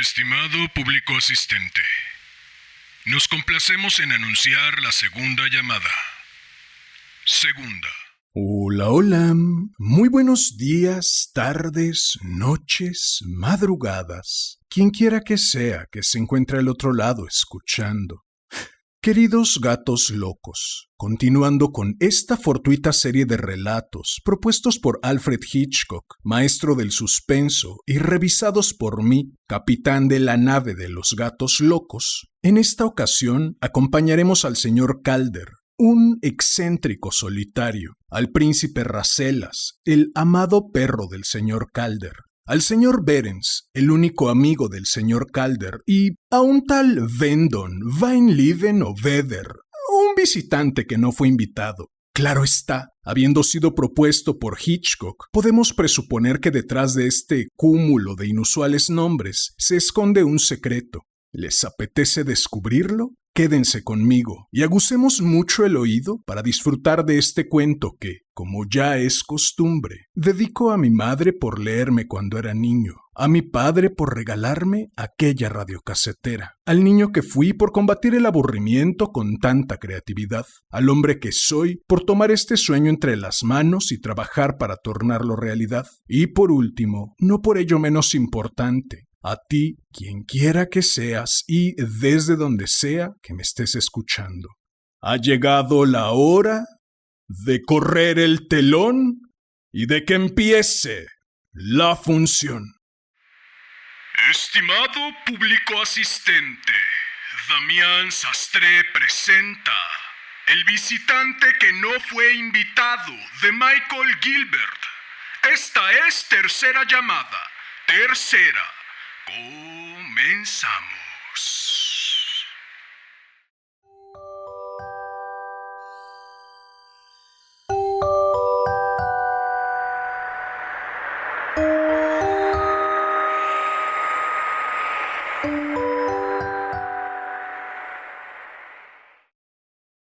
Estimado público asistente, nos complacemos en anunciar la segunda llamada. Segunda. Hola, hola. Muy buenos días, tardes, noches, madrugadas. Quien quiera que sea que se encuentre al otro lado escuchando. Queridos gatos locos, continuando con esta fortuita serie de relatos propuestos por Alfred Hitchcock, maestro del suspenso, y revisados por mí, capitán de la nave de los gatos locos, en esta ocasión acompañaremos al señor Calder, un excéntrico solitario, al príncipe Rasselas, el amado perro del señor Calder, al señor Behrens, el único amigo del señor Calder, y a un tal Vendon, Weinleven o Vedder, un visitante que no fue invitado. Claro está, habiendo sido propuesto por Hitchcock, podemos presuponer que detrás de este cúmulo de inusuales nombres se esconde un secreto. ¿Les apetece descubrirlo? Quédense conmigo y agucemos mucho el oído para disfrutar de este cuento que, como ya es costumbre, dedico a mi madre por leerme cuando era niño, a mi padre por regalarme aquella radiocasetera, al niño que fui por combatir el aburrimiento con tanta creatividad, al hombre que soy por tomar este sueño entre las manos y trabajar para tornarlo realidad, y por último, no por ello menos importante, a ti, quien quiera que seas y desde donde sea que me estés escuchando. Ha llegado la hora de correr el telón y de que empiece la función. Estimado público asistente, Damián Sastre presenta El visitante que no fue invitado, de Michael Gilbert. Esta es tercera llamada. Tercera. Comenzamos.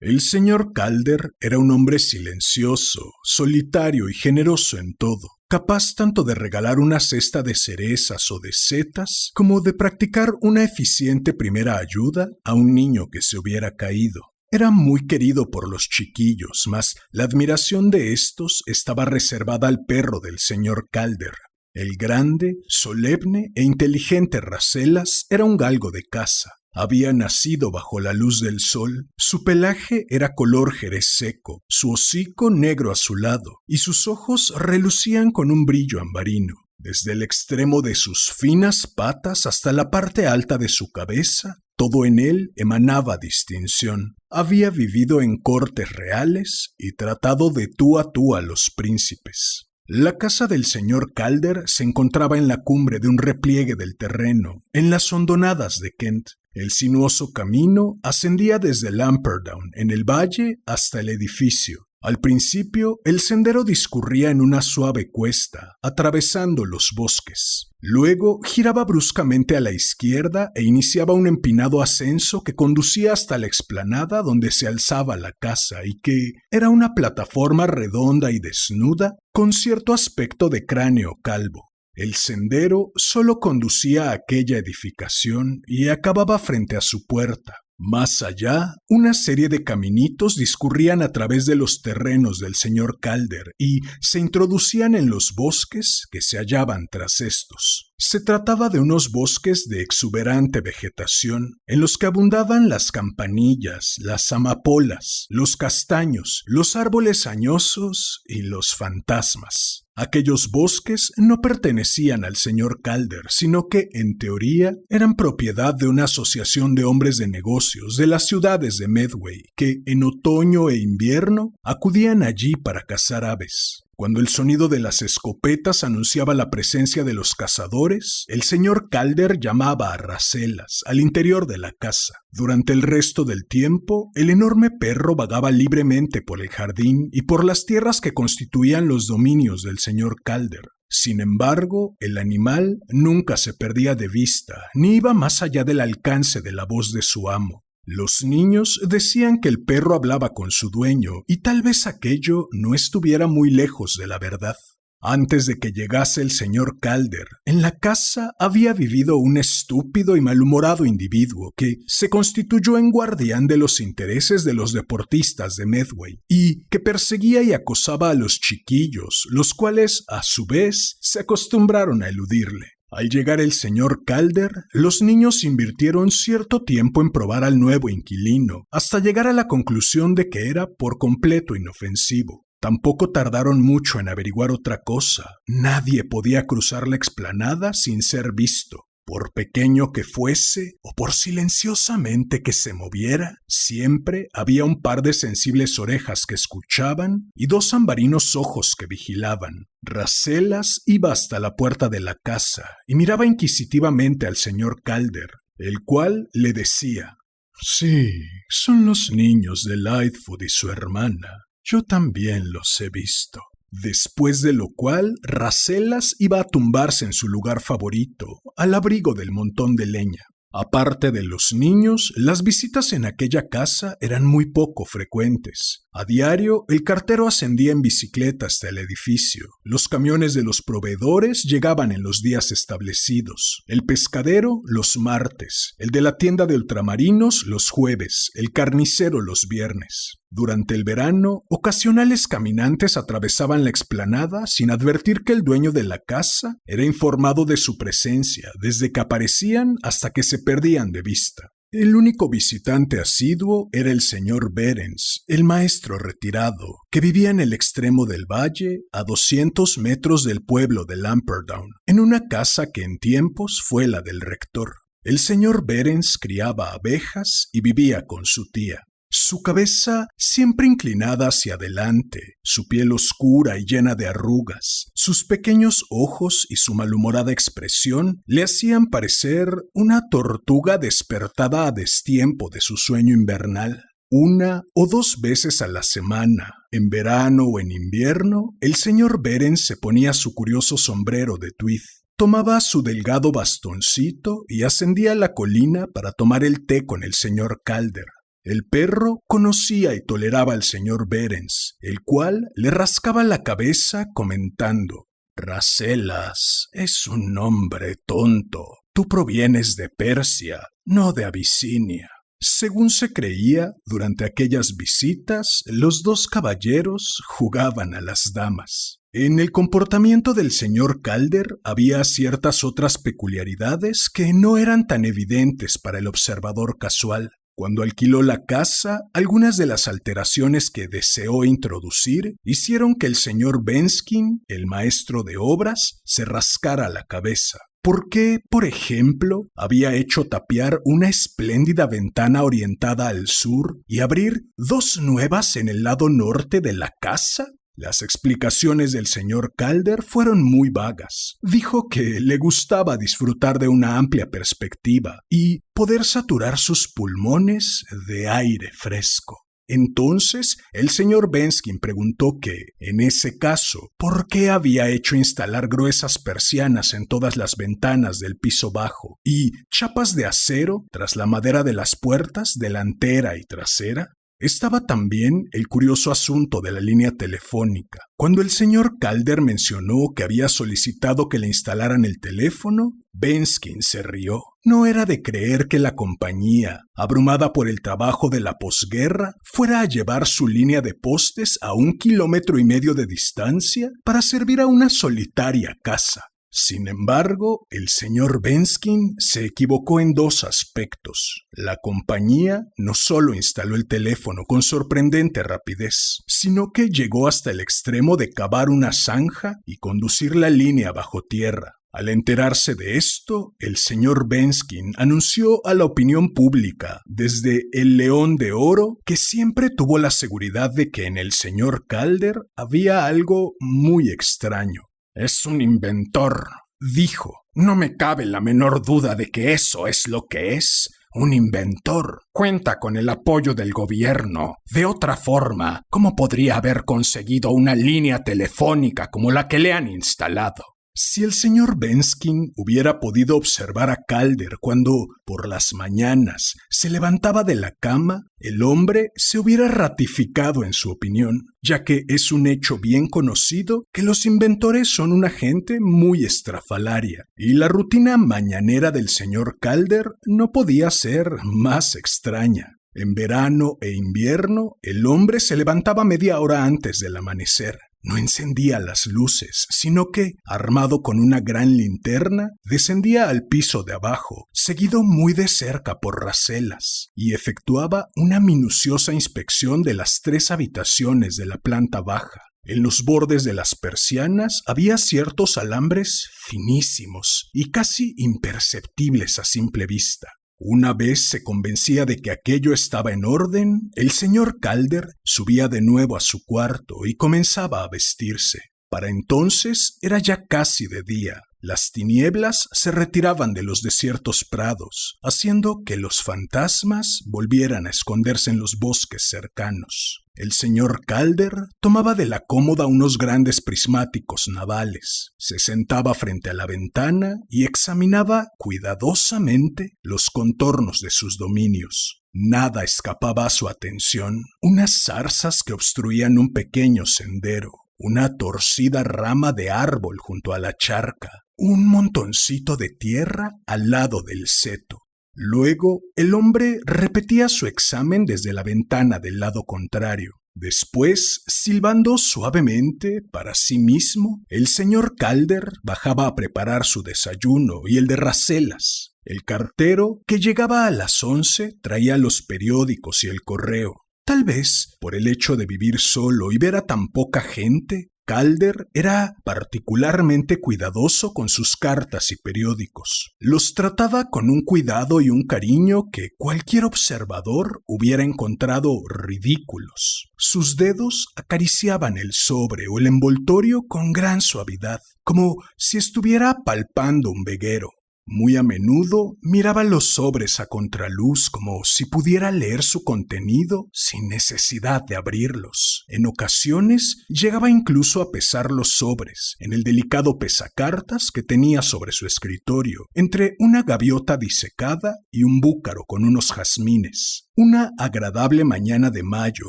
El señor Calder era un hombre silencioso, solitario y generoso en todo, capaz tanto de regalar una cesta de cerezas o de setas, como de practicar una eficiente primera ayuda a un niño que se hubiera caído. Era muy querido por los chiquillos, mas la admiración de estos estaba reservada al perro del señor Calder. El grande, solemne e inteligente Rasselas era un galgo de caza. Había nacido bajo la luz del sol, su pelaje era color jerez seco, su hocico negro azulado, y sus ojos relucían con un brillo ambarino. Desde el extremo de sus finas patas hasta la parte alta de su cabeza, todo en él emanaba distinción. Había vivido en cortes reales y tratado de tú a los príncipes. La casa del señor Calder se encontraba en la cumbre de un repliegue del terreno, en las hondonadas de Kent. El sinuoso camino ascendía desde Lamperdown, en el valle, hasta el edificio. Al principio, el sendero discurría en una suave cuesta, atravesando los bosques. Luego, giraba bruscamente a la izquierda e iniciaba un empinado ascenso que conducía hasta la explanada donde se alzaba la casa y que era una plataforma redonda y desnuda con cierto aspecto de cráneo calvo. El sendero solo conducía a aquella edificación y acababa frente a su puerta. Más allá, una serie de caminitos discurrían a través de los terrenos del señor Calder y se introducían en los bosques que se hallaban tras estos. Se trataba de unos bosques de exuberante vegetación, en los que abundaban las campanillas, las amapolas, los castaños, los árboles añosos y los fantasmas. Aquellos bosques no pertenecían al señor Calder, sino que, en teoría, eran propiedad de una asociación de hombres de negocios de las ciudades de Medway, que en otoño e invierno acudían allí para cazar aves. Cuando el sonido de las escopetas anunciaba la presencia de los cazadores, el señor Calder llamaba a Rasselas al interior de la casa. Durante el resto del tiempo, el enorme perro vagaba libremente por el jardín y por las tierras que constituían los dominios del señor Calder. Sin embargo, el animal nunca se perdía de vista, ni iba más allá del alcance de la voz de su amo. Los niños decían que el perro hablaba con su dueño y tal vez aquello no estuviera muy lejos de la verdad. Antes de que llegase el señor Calder, en la casa había vivido un estúpido y malhumorado individuo que se constituyó en guardián de los intereses de los deportistas de Medway y que perseguía y acosaba a los chiquillos, los cuales, a su vez, se acostumbraron a eludirle. Al llegar el señor Calder, los niños invirtieron cierto tiempo en probar al nuevo inquilino, hasta llegar a la conclusión de que era por completo inofensivo. Tampoco tardaron mucho en averiguar otra cosa. Nadie podía cruzar la explanada sin ser visto. Por pequeño que fuese, o por silenciosamente que se moviera, siempre había un par de sensibles orejas que escuchaban y dos ambarinos ojos que vigilaban. Racelas iba hasta la puerta de la casa y miraba inquisitivamente al señor Calder, el cual le decía: «Sí, son los niños de Lightfoot y su hermana. Yo también los he visto». Después de lo cual, Racelas iba a tumbarse en su lugar favorito, al abrigo del montón de leña. Aparte de los niños, las visitas en aquella casa eran muy poco frecuentes. A diario, el cartero ascendía en bicicleta hasta el edificio. Los camiones de los proveedores llegaban en los días establecidos. El pescadero los martes, el de la tienda de ultramarinos los jueves, el carnicero los viernes. Durante el verano, ocasionales caminantes atravesaban la explanada sin advertir que el dueño de la casa era informado de su presencia desde que aparecían hasta que se perdían de vista. El único visitante asiduo era el señor Behrens, el maestro retirado, que vivía en el extremo del valle, a 200 metros del pueblo de Lamperdown, en una casa que en tiempos fue la del rector. El señor Behrens criaba abejas y vivía con su tía. Su cabeza siempre inclinada hacia adelante, su piel oscura y llena de arrugas, sus pequeños ojos y su malhumorada expresión le hacían parecer una tortuga despertada a destiempo de su sueño invernal. Una o dos veces a la semana, en verano o en invierno, el señor Behrens se ponía su curioso sombrero de tweed. Tomaba su delgado bastoncito y ascendía a la colina para tomar el té con el señor Calder. El perro conocía y toleraba al señor Behrens, el cual le rascaba la cabeza comentando: «Racelas, es un nombre tonto. Tú provienes de Persia, no de Abisinia». Según se creía, durante aquellas visitas, los dos caballeros jugaban a las damas. En el comportamiento del señor Calder había ciertas otras peculiaridades que no eran tan evidentes para el observador casual. Cuando alquiló la casa, algunas de las alteraciones que deseó introducir hicieron que el señor Benskin, el maestro de obras, se rascara la cabeza. ¿Por qué, por ejemplo, había hecho tapiar una espléndida ventana orientada al sur y abrir dos nuevas en el lado norte de la casa? Las explicaciones del señor Calder fueron muy vagas. Dijo que le gustaba disfrutar de una amplia perspectiva y poder saturar sus pulmones de aire fresco. Entonces, el señor Benskin preguntó que, en ese caso, ¿por qué había hecho instalar gruesas persianas en todas las ventanas del piso bajo y chapas de acero tras la madera de las puertas delantera y trasera? Estaba también el curioso asunto de la línea telefónica. Cuando el señor Calder mencionó que había solicitado que le instalaran el teléfono, Benskin se rió. No era de creer que la compañía, abrumada por el trabajo de la posguerra, fuera a llevar su línea de postes a 1,5 kilómetros de distancia para servir a una solitaria casa. Sin embargo, el señor Benskin se equivocó en dos aspectos. La compañía no solo instaló el teléfono con sorprendente rapidez, sino que llegó hasta el extremo de cavar una zanja y conducir la línea bajo tierra. Al enterarse de esto, el señor Benskin anunció a la opinión pública desde el León de Oro que siempre tuvo la seguridad de que en el señor Calder había algo muy extraño. «Es un inventor», dijo. «No me cabe la menor duda de que eso es lo que es. Un inventor. Cuenta con el apoyo del gobierno. De otra forma, ¿cómo podría haber conseguido una línea telefónica como la que le han instalado? Si el señor Benskin hubiera podido observar a Calder cuando, por las mañanas, se levantaba de la cama, el hombre se hubiera ratificado en su opinión, ya que es un hecho bien conocido que los inventores son una gente muy estrafalaria, y la rutina mañanera del señor Calder no podía ser más extraña. En verano e invierno, el hombre se levantaba media hora antes del amanecer. No encendía las luces, sino que, armado con una gran linterna, descendía al piso de abajo, seguido muy de cerca por Racelas, y efectuaba una minuciosa inspección de las 3 habitaciones de la planta baja. En los bordes de las persianas había ciertos alambres finísimos y casi imperceptibles a simple vista. Una vez se convencía de que aquello estaba en orden, el señor Calder subía de nuevo a su cuarto y comenzaba a vestirse. Para entonces era ya casi de día. Las tinieblas se retiraban de los desiertos prados, haciendo que los fantasmas volvieran a esconderse en los bosques cercanos. El señor Calder tomaba de la cómoda unos grandes prismáticos navales, se sentaba frente a la ventana y examinaba cuidadosamente los contornos de sus dominios. Nada escapaba a su atención: unas zarzas que obstruían un pequeño sendero, una torcida rama de árbol junto a la charca, un montoncito de tierra al lado del seto. Luego, el hombre repetía su examen desde la ventana del lado contrario. Después, silbando suavemente para sí mismo, el señor Calder bajaba a preparar su desayuno y el de Racelas. El cartero, que llegaba a las 11, traía los periódicos y el correo. Tal vez, por el hecho de vivir solo y ver a tan poca gente, Calder era particularmente cuidadoso con sus cartas y periódicos. Los trataba con un cuidado y un cariño que cualquier observador hubiera encontrado ridículos. Sus dedos acariciaban el sobre o el envoltorio con gran suavidad, como si estuviera palpando un veguero. Muy a menudo miraba los sobres a contraluz como si pudiera leer su contenido sin necesidad de abrirlos. En ocasiones llegaba incluso a pesar los sobres en el delicado pesacartas que tenía sobre su escritorio, entre una gaviota disecada y un búcaro con unos jazmines. Una agradable mañana de mayo,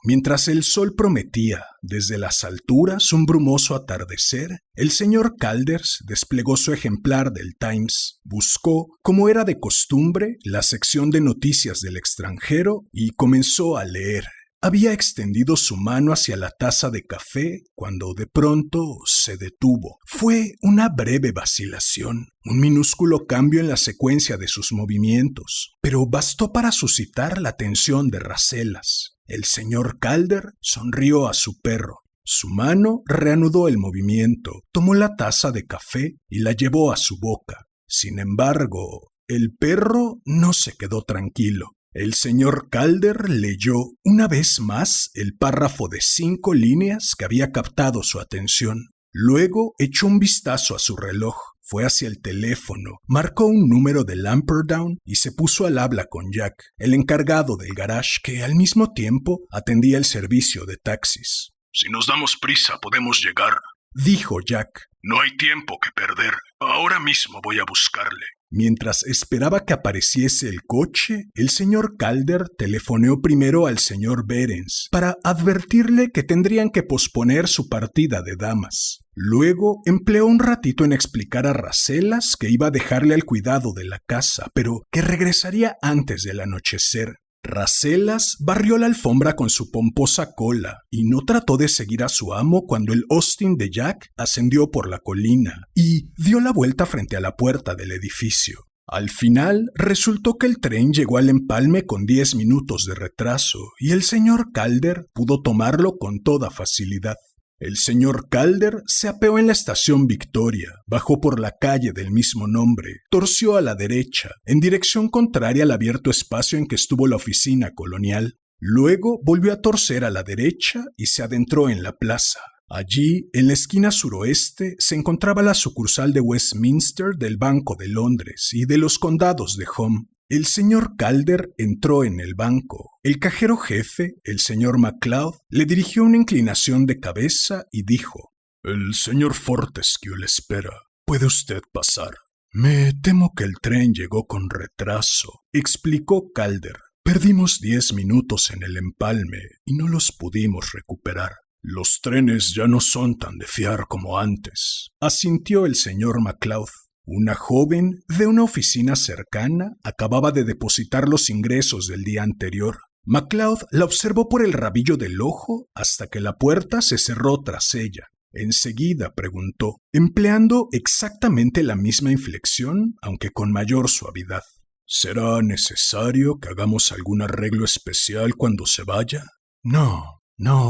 mientras el sol prometía desde las alturas un brumoso atardecer, el señor Calders desplegó su ejemplar del Times, buscó, como era de costumbre, la sección de noticias del extranjero y comenzó a leer. Había extendido su mano hacia la taza de café cuando de pronto se detuvo. Fue una breve vacilación, un minúsculo cambio en la secuencia de sus movimientos, pero bastó para suscitar la atención de Racelas. El señor Calder sonrió a su perro. Su mano reanudó el movimiento, tomó la taza de café y la llevó a su boca. Sin embargo, el perro no se quedó tranquilo. El señor Calder leyó una vez más el párrafo de 5 líneas que había captado su atención. Luego echó un vistazo a su reloj, fue hacia el teléfono, marcó un número de Lamperdown y se puso al habla con Jack, el encargado del garage que al mismo tiempo atendía el servicio de taxis. «Si nos damos prisa, podemos llegar», dijo Jack. «No hay tiempo que perder. Ahora mismo voy a buscarle». Mientras esperaba que apareciese el coche, el señor Calder telefoneó primero al señor Behrens para advertirle que tendrían que posponer su partida de damas. Luego empleó un ratito en explicar a Racelas que iba a dejarle al cuidado de la casa, pero que regresaría antes del anochecer. Racelas barrió la alfombra con su pomposa cola y no trató de seguir a su amo cuando el Austin de Jack ascendió por la colina y dio la vuelta frente a la puerta del edificio. Al final, resultó que el tren llegó al empalme con 10 minutos de retraso y el señor Calder pudo tomarlo con toda facilidad. El señor Calder se apeó en la estación Victoria, bajó por la calle del mismo nombre, torció a la derecha, en dirección contraria al abierto espacio en que estuvo la oficina colonial. Luego volvió a torcer a la derecha y se adentró en la plaza. Allí, en la esquina suroeste, se encontraba la sucursal de Westminster del Banco de Londres y de los condados de Home. El señor Calder entró en el banco. El cajero jefe, el señor MacLeod, le dirigió una inclinación de cabeza y dijo: «El señor Fortescue le espera». Puede usted pasar. Me temo que el tren llegó con retraso, explicó Calder. Perdimos 10 minutos en el empalme y no los pudimos recuperar. Los trenes ya no son tan de fiar como antes, asintió el señor McLeod. Una joven de una oficina cercana acababa de depositar los ingresos del día anterior. McLeod la observó por el rabillo del ojo hasta que la puerta se cerró tras ella. Enseguida preguntó, empleando exactamente la misma inflexión, aunque con mayor suavidad. ¿Será necesario que hagamos algún arreglo especial cuando se vaya? No,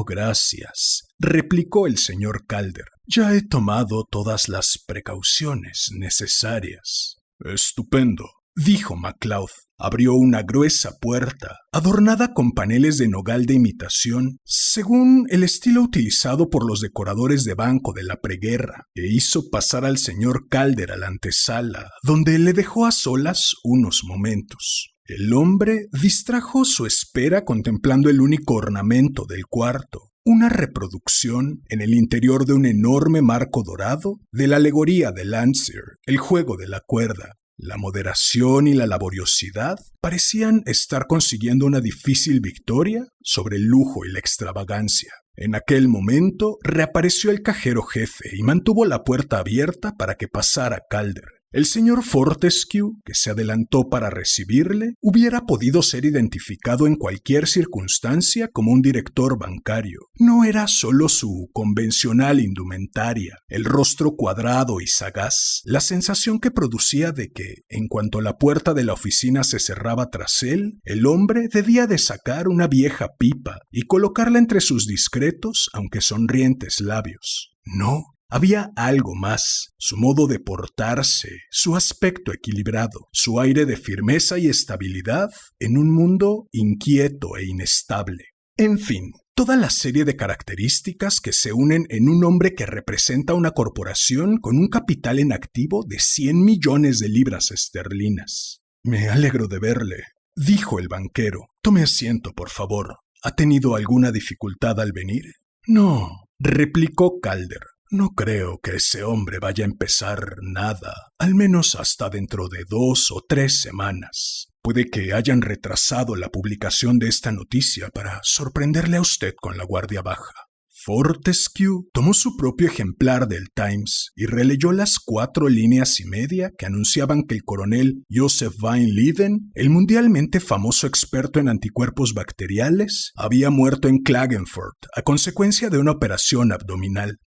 gracias, replicó el señor Calder. Ya he tomado todas las precauciones necesarias. Estupendo, dijo McLeod. Abrió una gruesa puerta, adornada con paneles de nogal de imitación, según el estilo utilizado por los decoradores de banco de la preguerra, e hizo pasar al señor Calder a la antesala, donde le dejó a solas unos momentos. El hombre distrajo su espera contemplando el único ornamento del cuarto, una reproducción en el interior de un enorme marco dorado de la alegoría de Landseer, el juego de la cuerda. La moderación y la laboriosidad parecían estar consiguiendo una difícil victoria sobre el lujo y la extravagancia. En aquel momento reapareció el cajero jefe y mantuvo la puerta abierta para que pasara Calder. El señor Fortescue, que se adelantó para recibirle, hubiera podido ser identificado en cualquier circunstancia como un director bancario. No era solo su convencional indumentaria, el rostro cuadrado y sagaz, la sensación que producía de que, en cuanto la puerta de la oficina se cerraba tras él, el hombre debía de sacar una vieja pipa y colocarla entre sus discretos, aunque sonrientes labios. No. Había algo más, su modo de portarse, su aspecto equilibrado, su aire de firmeza y estabilidad en un mundo inquieto e inestable. En fin, toda la serie de características que se unen en un hombre que representa una corporación con un capital en activo de 100 millones de libras esterlinas. Me alegro de verle, dijo el banquero. Tome asiento, por favor. ¿Ha tenido alguna dificultad al venir? No, replicó Calder. No creo que ese hombre vaya a empezar nada, al menos hasta dentro de 2 o 3 semanas. Puede que hayan retrasado la publicación de esta noticia para sorprenderle a usted con la guardia baja. Fortescue tomó su propio ejemplar del Times y releyó las 4 líneas y media que anunciaban que el coronel Joseph Van Leeuwen, el mundialmente famoso experto en anticuerpos bacteriales, había muerto en Klagenfurt a consecuencia de una operación abdominal.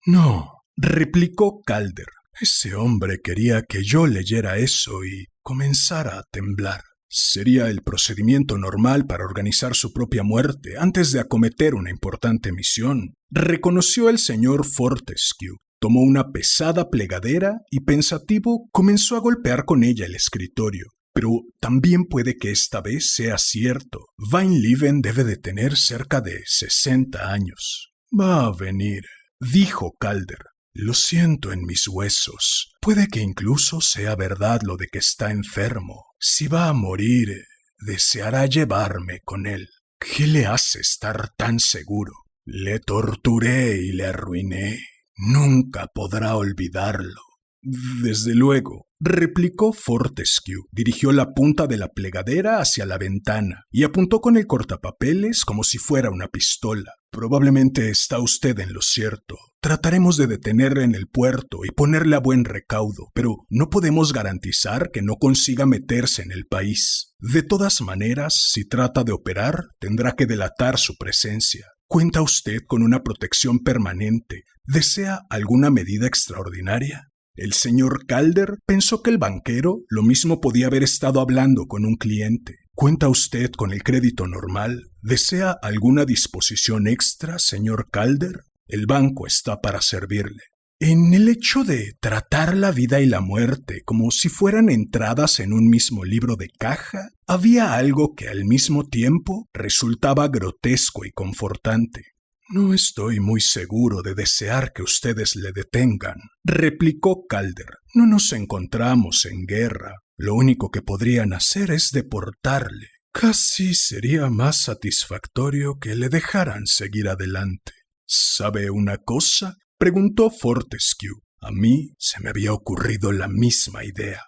No, replicó Calder. Ese hombre quería que yo leyera eso y comenzara a temblar. Sería el procedimiento normal para organizar su propia muerte antes de acometer una importante misión, reconoció el señor Fortescue. Tomó una pesada plegadera y pensativo comenzó a golpear con ella el escritorio. Pero también puede que esta vez sea cierto. Van Leeuwen debe de tener cerca de 60 años. Va a venir, dijo Calder. Lo siento en mis huesos. Puede que incluso sea verdad lo de que está enfermo. Si va a morir, deseará llevarme con él. ¿Qué le hace estar tan seguro? Le torturé y le arruiné. Nunca podrá olvidarlo. Desde luego, replicó Fortescue. Dirigió la punta de la plegadera hacia la ventana y apuntó con el cortapapeles como si fuera una pistola. Probablemente está usted en lo cierto. Trataremos de detenerle en el puerto y ponerle a buen recaudo, pero no podemos garantizar que no consiga meterse en el país. De todas maneras, si trata de operar, tendrá que delatar su presencia. ¿Cuenta usted con una protección permanente? ¿Desea alguna medida extraordinaria? El señor Calder pensó que el banquero lo mismo podía haber estado hablando con un cliente. ¿Cuenta usted con el crédito normal? ¿Desea alguna disposición extra, señor Calder? El banco está para servirle. En el hecho de tratar la vida y la muerte como si fueran entradas en un mismo libro de caja, había algo que al mismo tiempo resultaba grotesco y confortante. No estoy muy seguro de desear que ustedes le detengan, replicó Calder. No nos encontramos en guerra. Lo único que podrían hacer es deportarle. Casi sería más satisfactorio que le dejaran seguir adelante. ¿Sabe una cosa?, preguntó Fortescue. A mí se me había ocurrido la misma idea.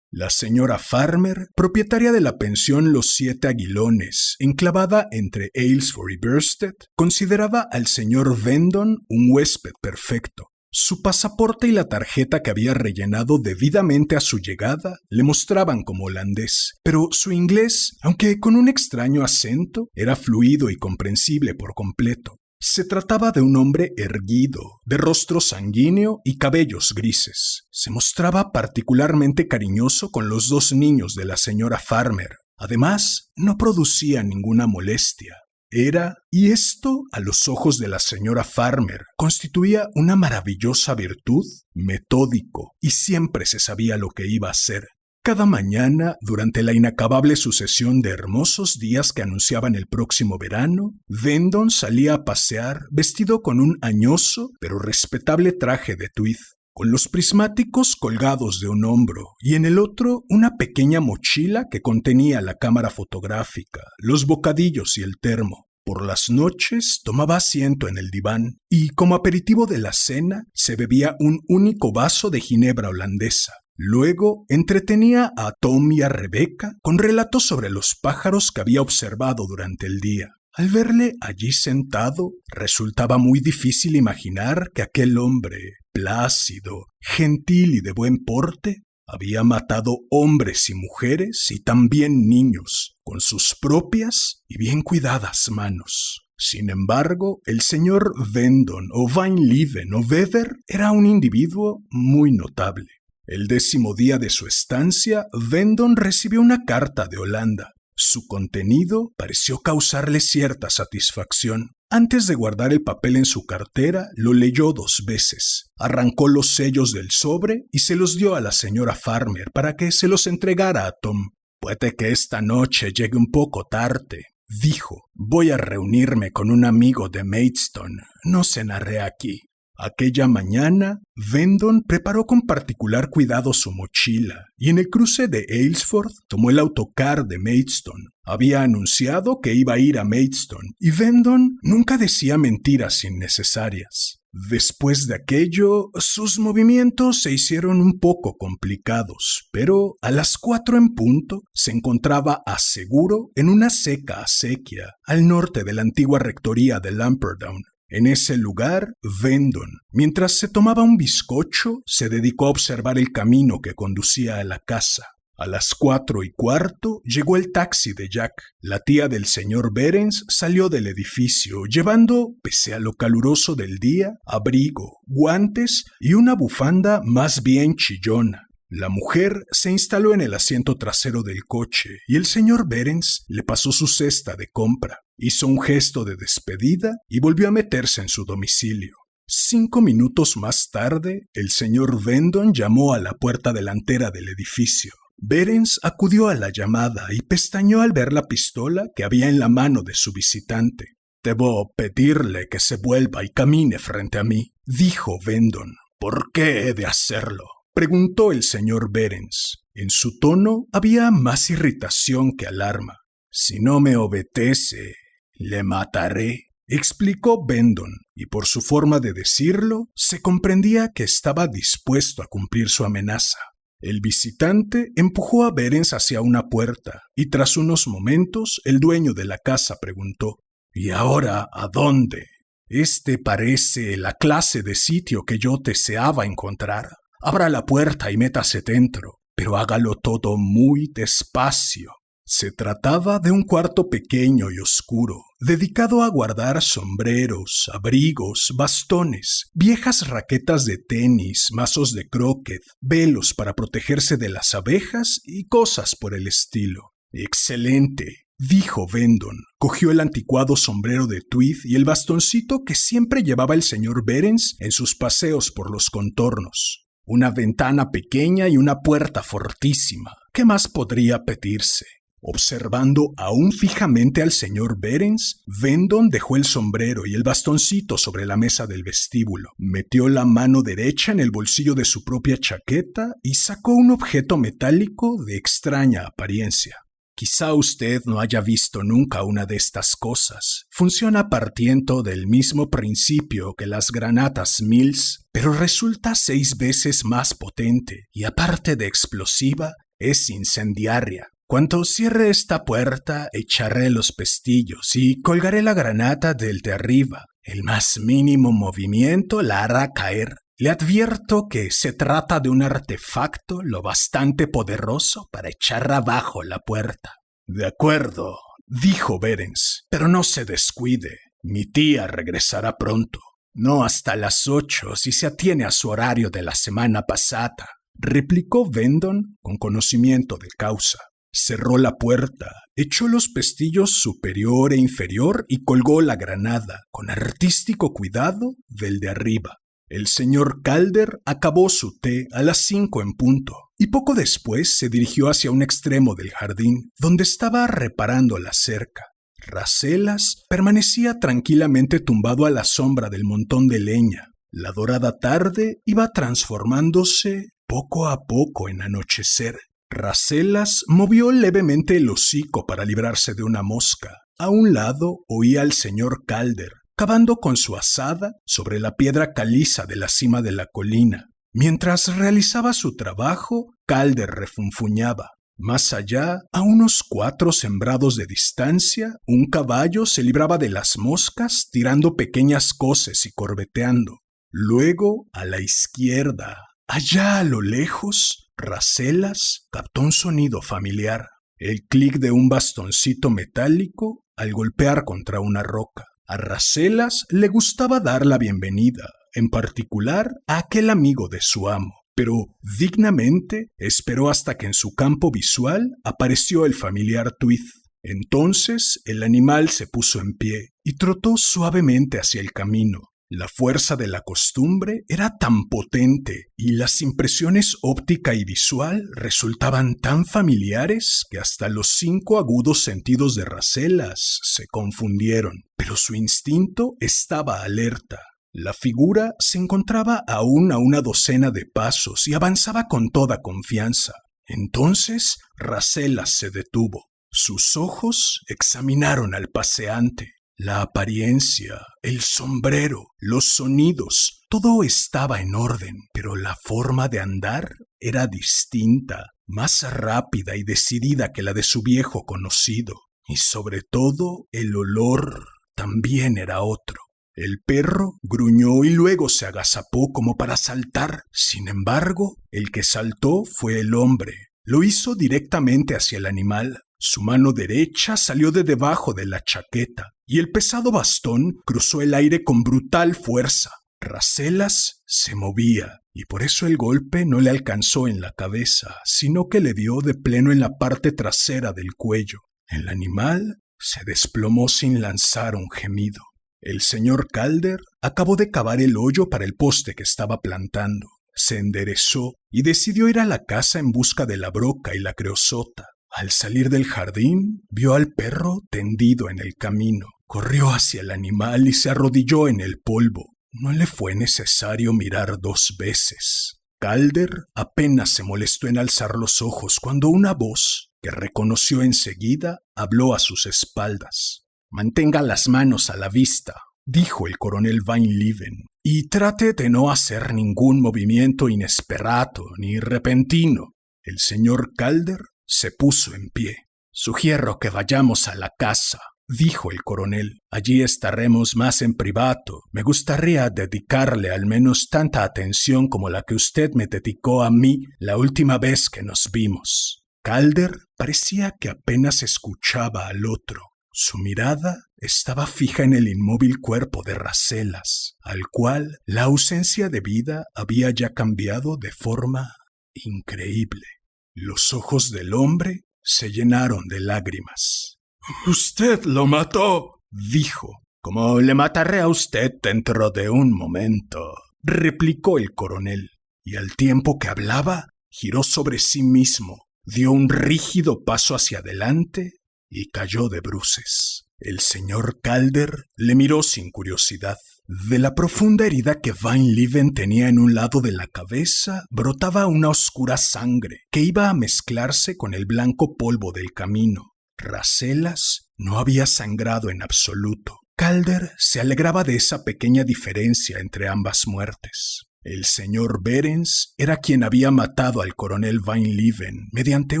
La señora Farmer, propietaria de la pensión Los 7 Aguilones, enclavada entre Aylesford y Birstead, consideraba al señor Vendon un huésped perfecto. Su pasaporte y la tarjeta que había rellenado debidamente a su llegada le mostraban como holandés, pero su inglés, aunque con un extraño acento, era fluido y comprensible por completo. Se trataba de un hombre erguido, de rostro sanguíneo y cabellos grises. Se mostraba particularmente cariñoso con los 2 niños de la señora Farmer. Además, no producía ninguna molestia. Y esto, a los ojos de la señora Farmer, constituía una maravillosa virtud, metódico, y siempre se sabía lo que iba a hacer. Cada mañana, durante la inacabable sucesión de hermosos días que anunciaban el próximo verano, Vendon salía a pasear vestido con un añoso pero respetable traje de tweed, con los prismáticos colgados de un hombro y en el otro una pequeña mochila que contenía la cámara fotográfica, los bocadillos y el termo. Por las noches tomaba asiento en el diván y, como aperitivo de la cena, se bebía un único vaso de ginebra holandesa. Luego entretenía a Tom y a Rebecca con relatos sobre los pájaros que había observado durante el día. Al verle allí sentado, resultaba muy difícil imaginar que aquel hombre, plácido, gentil y de buen porte, había matado hombres y mujeres y también niños, con sus propias y bien cuidadas manos. Sin embargo, el señor Vendon o Weinleven o Weber era un individuo muy notable. El 10º día de su estancia, Vendon recibió una carta de Holanda. Su contenido pareció causarle cierta satisfacción. Antes de guardar el papel en su cartera, lo leyó 2 veces. Arrancó los sellos del sobre y se los dio a la señora Farmer para que se los entregara a Tom. «Puede que esta noche llegue un poco tarde», dijo. «Voy a reunirme con un amigo de Maidstone. No cenaré aquí». Aquella mañana, Vendon preparó con particular cuidado su mochila y en el cruce de Aylesford tomó el autocar de Maidstone. Había anunciado que iba a ir a Maidstone y Vendon nunca decía mentiras innecesarias. Después de aquello, sus movimientos se hicieron un poco complicados, pero a las 4 en punto se encontraba a seguro en una seca acequia al norte de la antigua rectoría de Lamperdown. En ese lugar, Vendon, mientras se tomaba un bizcocho, se dedicó a observar el camino que conducía a la casa. A las 4:15 llegó el taxi de Jack. La tía del señor Behrens salió del edificio, llevando, pese a lo caluroso del día, abrigo, guantes y una bufanda más bien chillona. La mujer se instaló en el asiento trasero del coche y el señor Behrens le pasó su cesta de compra. Hizo un gesto de despedida y volvió a meterse en su domicilio. 5 minutos más tarde, el señor Vendon llamó a la puerta delantera del edificio. Behrens acudió a la llamada y pestañeó al ver la pistola que había en la mano de su visitante. «Debo pedirle que se vuelva y camine frente a mí», dijo Vendon. «¿Por qué he de hacerlo?», preguntó el señor Behrens. En su tono había más irritación que alarma. «Si no me obedece, le mataré», explicó Vendon, y por su forma de decirlo, se comprendía que estaba dispuesto a cumplir su amenaza. El visitante empujó a Behrens hacia una puerta, y tras unos momentos el dueño de la casa preguntó: «¿Y ahora a dónde? Este parece la clase de sitio que yo deseaba encontrar. Abra la puerta y métase dentro, pero hágalo todo muy despacio». Se trataba de un cuarto pequeño y oscuro, dedicado a guardar sombreros, abrigos, bastones, viejas raquetas de tenis, mazos de croquet, velos para protegerse de las abejas y cosas por el estilo. «Excelente», dijo Vendon. Cogió el anticuado sombrero de tweed y el bastoncito que siempre llevaba el señor Behrens en sus paseos por los contornos. Una ventana pequeña y una puerta fortísima. ¿Qué más podría pedirse? Observando aún fijamente al señor Behrens, Vendon dejó el sombrero y el bastoncito sobre la mesa del vestíbulo, metió la mano derecha en el bolsillo de su propia chaqueta y sacó un objeto metálico de extraña apariencia. Quizá usted no haya visto nunca una de estas cosas. Funciona partiendo del mismo principio que las granadas Mills, pero resulta 6 veces más potente y aparte de explosiva, es incendiaria. Cuando cierre esta puerta, echaré los pestillos y colgaré la granada del de arriba. El más mínimo movimiento la hará caer. Le advierto que se trata de un artefacto lo bastante poderoso para echar abajo la puerta. De acuerdo, dijo Behrens, pero no se descuide. Mi tía regresará pronto. No hasta las 8 si se atiene a su horario de la semana pasada, replicó Vendon con conocimiento de causa. Cerró la puerta, echó los pestillos superior e inferior y colgó la granada, con artístico cuidado, del de arriba. El señor Calder acabó su té a las 5 en punto, y poco después se dirigió hacia un extremo del jardín, donde estaba reparando la cerca. Rasselas permanecía tranquilamente tumbado a la sombra del montón de leña. La dorada tarde iba transformándose poco a poco en anochecer. Rasselas movió levemente el hocico para librarse de una mosca. A un lado oía al señor Calder, cavando con su azada sobre la piedra caliza de la cima de la colina. Mientras realizaba su trabajo, Calder refunfuñaba. Más allá, a unos 4 sembrados de distancia, un caballo se libraba de las moscas tirando pequeñas coces y corveteando. Luego, a la izquierda, allá a lo lejos, Rasselas captó un sonido familiar, el clic de un bastoncito metálico al golpear contra una roca. A Rasselas le gustaba dar la bienvenida, en particular a aquel amigo de su amo, pero dignamente esperó hasta que en su campo visual apareció el familiar Tweed. Entonces el animal se puso en pie y trotó suavemente hacia el camino. La fuerza de la costumbre era tan potente y las impresiones óptica y visual resultaban tan familiares que hasta los 5 agudos sentidos de Rasselas se confundieron, pero su instinto estaba alerta. La figura se encontraba aún a una docena de pasos y avanzaba con toda confianza. Entonces Rasselas se detuvo. Sus ojos examinaron al paseante. La apariencia, el sombrero, los sonidos, todo estaba en orden, pero la forma de andar era distinta, más rápida y decidida que la de su viejo conocido. Y sobre todo, el olor también era otro. El perro gruñó y luego se agazapó como para saltar. Sin embargo, el que saltó fue el hombre. Lo hizo directamente hacia el animal. Su mano derecha salió de debajo de la chaqueta y el pesado bastón cruzó el aire con brutal fuerza. Rasselas se movía y por eso el golpe no le alcanzó en la cabeza, sino que le dio de pleno en la parte trasera del cuello. El animal se desplomó sin lanzar un gemido. El señor Calder acabó de cavar el hoyo para el poste que estaba plantando. Se enderezó y decidió ir a la casa en busca de la broca y la creosota. Al salir del jardín, vio al perro tendido en el camino. Corrió hacia el animal y se arrodilló en el polvo. No le fue necesario mirar 2 veces. Calder apenas se molestó en alzar los ojos cuando una voz, que reconoció enseguida, habló a sus espaldas. «Mantenga las manos a la vista», dijo el coronel Weinleben, «y trate de no hacer ningún movimiento inesperado ni repentino». El señor Calder se puso en pie. «Sugiero que vayamos a la casa», dijo el coronel. «Allí estaremos más en privado. Me gustaría dedicarle al menos tanta atención como la que usted me dedicó a mí la última vez que nos vimos». Calder parecía que apenas escuchaba al otro. Su mirada estaba fija en el inmóvil cuerpo de Rasselas, al cual la ausencia de vida había ya cambiado de forma increíble. Los ojos del hombre se llenaron de lágrimas. «Usted lo mató», dijo. «Como le mataré a usted dentro de un momento», replicó el coronel, y al tiempo que hablaba, giró sobre sí mismo, dio un rígido paso hacia adelante y cayó de bruces. El señor Calder le miró sin curiosidad. De la profunda herida que Vainleven tenía en un lado de la cabeza, brotaba una oscura sangre que iba a mezclarse con el blanco polvo del camino. Rasselas no había sangrado en absoluto. Calder se alegraba de esa pequeña diferencia entre ambas muertes. El señor Behrens era quien había matado al coronel Vainleven mediante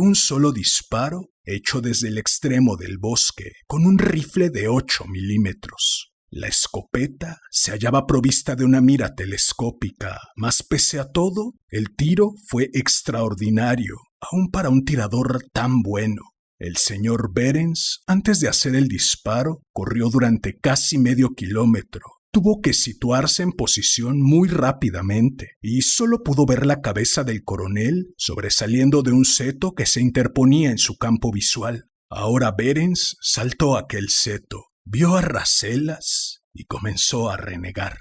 un solo disparo hecho desde el extremo del bosque con un rifle de 8 milímetros. La escopeta se hallaba provista de una mira telescópica, mas pese a todo, el tiro fue extraordinario, aun para un tirador tan bueno. El señor Behrens, antes de hacer el disparo, corrió durante casi medio kilómetro. Tuvo que situarse en posición muy rápidamente y solo pudo ver la cabeza del coronel sobresaliendo de un seto que se interponía en su campo visual. Ahora Behrens saltó aquel seto, vio a Rasselas y comenzó a renegar.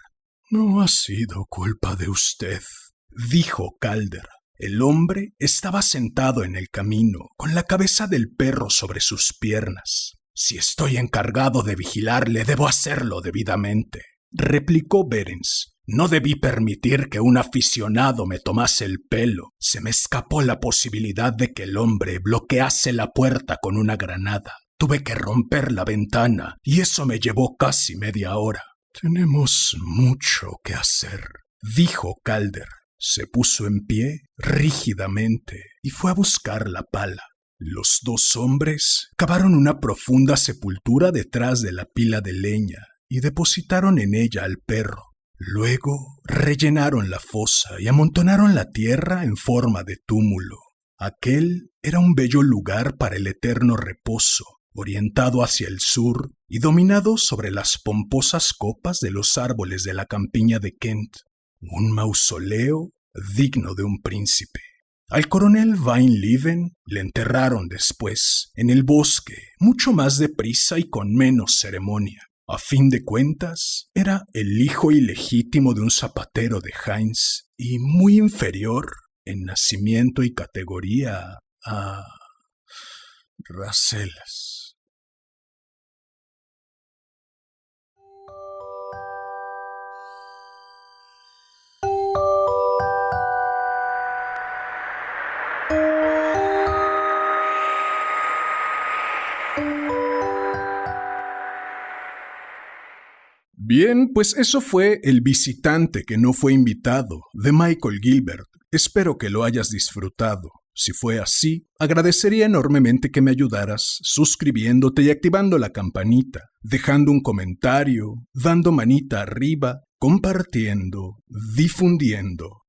«No ha sido culpa de usted», dijo Calder. El hombre estaba sentado en el camino, con la cabeza del perro sobre sus piernas. «Si estoy encargado de vigilarle, debo hacerlo debidamente», replicó Behrens. «No debí permitir que un aficionado me tomase el pelo. Se me escapó la posibilidad de que el hombre bloquease la puerta con una granada. Tuve que romper la ventana y eso me llevó casi media hora». «Tenemos mucho que hacer», dijo Calder. Se puso en pie rígidamente y fue a buscar la pala. Los dos hombres cavaron una profunda sepultura detrás de la pila de leña y depositaron en ella al perro. Luego rellenaron la fosa y amontonaron la tierra en forma de túmulo. Aquel era un bello lugar para el eterno reposo, orientado hacia el sur y dominado sobre las pomposas copas de los árboles de la campiña de Kent. Un mausoleo digno de un príncipe. Al coronel Vainleven le enterraron después, en el bosque, mucho más deprisa y con menos ceremonia. A fin de cuentas, era el hijo ilegítimo de un zapatero de Heinz y muy inferior en nacimiento y categoría a Rasselas. Bien, pues eso fue El visitante que no fue invitado, de Michael Gilbert. Espero que lo hayas disfrutado. Si fue así, agradecería enormemente que me ayudaras suscribiéndote y activando la campanita, dejando un comentario, dando manita arriba, compartiendo, difundiendo.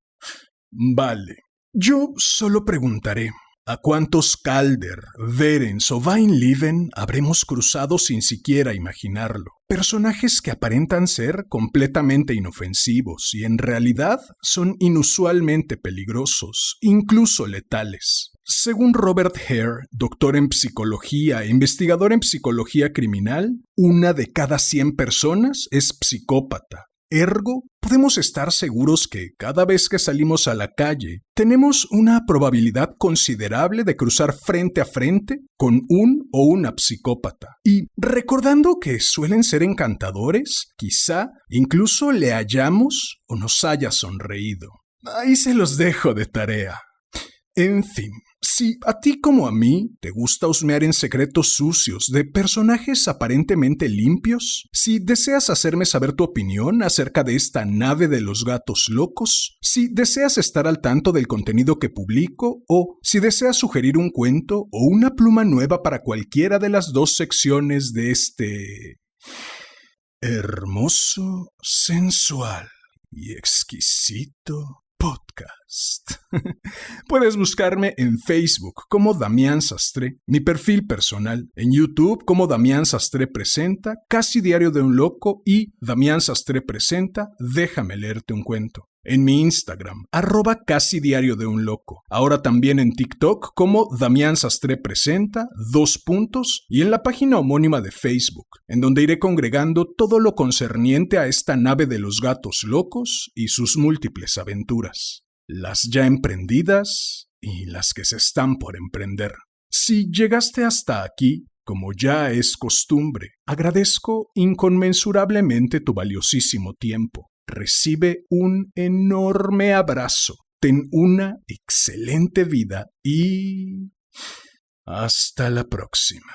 Vale, yo solo preguntaré, ¿a cuántos Calder, Behrens o Vainleven habremos cruzado sin siquiera imaginarlo? Personajes que aparentan ser completamente inofensivos y en realidad son inusualmente peligrosos, incluso letales. Según Robert Hare, doctor en psicología e investigador en psicología criminal, 1 de cada 100 personas es psicópata. Ergo, podemos estar seguros que cada vez que salimos a la calle, tenemos una probabilidad considerable de cruzar frente a frente con un o una psicópata. Y recordando que suelen ser encantadores, quizá incluso le hayamos o nos haya sonreído. Ahí se los dejo de tarea. En fin, si a ti como a mí te gusta husmear en secretos sucios de personajes aparentemente limpios, si deseas hacerme saber tu opinión acerca de esta nave de los gatos locos, si deseas estar al tanto del contenido que publico o si deseas sugerir un cuento o una pluma nueva para cualquiera de las 2 secciones de este hermoso, sensual y exquisito podcast. Puedes buscarme en Facebook como Damián Sastre, mi perfil personal, en YouTube como Damián Sastre Presenta, Casi Diario de un Loco y Damián Sastre Presenta, Déjame leerte un cuento. En mi Instagram, @Casi Diario de un Loco. Ahora también en TikTok como Damián Sastre Presenta, 2 puntos, y en la página homónima de Facebook, en donde iré congregando todo lo concerniente a esta nave de los gatos locos y sus múltiples aventuras. Las ya emprendidas y las que se están por emprender. Si llegaste hasta aquí, como ya es costumbre, agradezco inconmensurablemente tu valiosísimo tiempo. Recibe un enorme abrazo. Ten una excelente vida y hasta la próxima.